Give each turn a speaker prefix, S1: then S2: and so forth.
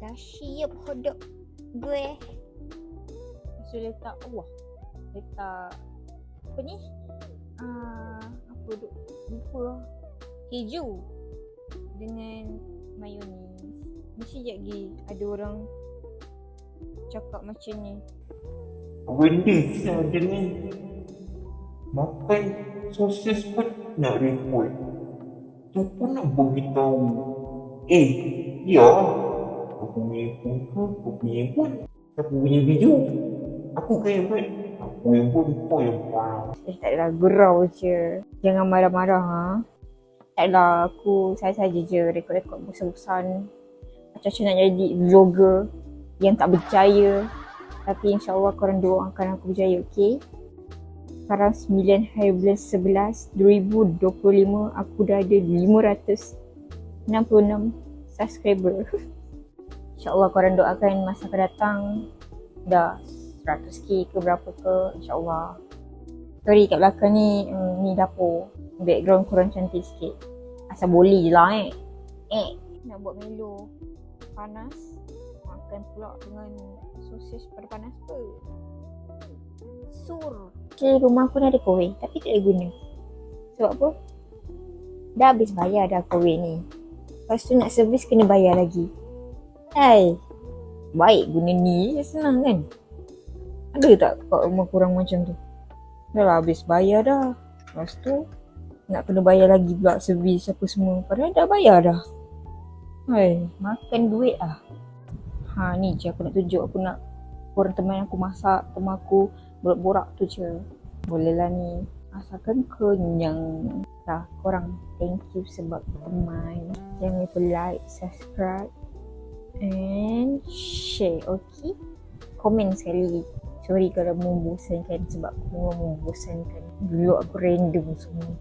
S1: Dah siap hodok gue.
S2: So letak letak apa ni? Apa lupa. Keju dengan mayonis. Mesti sekejap lagi ada orang cakap macam ni.
S3: Benda macam ni. Makan sosis pun nak report. Tu pun nak beritahu. Ya. Aku punya pun ke? Aku punya pun. Aku punya video. Aku kaya buat. Aku yang pun kau yang faham.
S2: Tak adalah, gurau je. Jangan marah-marah ha. Tak adalah, saya saja je rekod-rekod bosan-bosan. Macam nak jadi vlogger yang tak berjaya. Tapi insyaAllah korang doakan aku berjaya, okey? Sekarang 9 hari bulan 11 2025, aku dah ada 566 subscriber. InsyaAllah korang doakan masa akan datang dah 100k ke berapa ke, insyaAllah. Sorry kat belakang ni, ni dapur. Background korang cantik sikit. Asal boleh je lah nak buat melo panas, makan pula dengan sosis pada panas apa. Sur. Okay, rumah aku dah ada kowe tapi tak boleh guna. Sebab apa? Dah habis bayar dah kowe ni. Lepas tu nak servis kena bayar lagi. Baik guna ni je, senang kan? Ada tak kat rumah korang macam tu? Dah lah habis bayar dah. Lepas tu nak kena bayar lagi pula servis apa semua. Padahal dah bayar dah. Makan duit lah. Ni je aku nak tunjuk. Aku nak korang teman aku masak, teman aku borak-borak tu je. Boleh lah ni. Asalkan kenyang. Dah, korang thank you sebab teman. Jangan lupa like, subscribe and share, okay? Komen sekali. Sorry kalau membosankan sebab aku memang membosankan. Dulu aku random semua.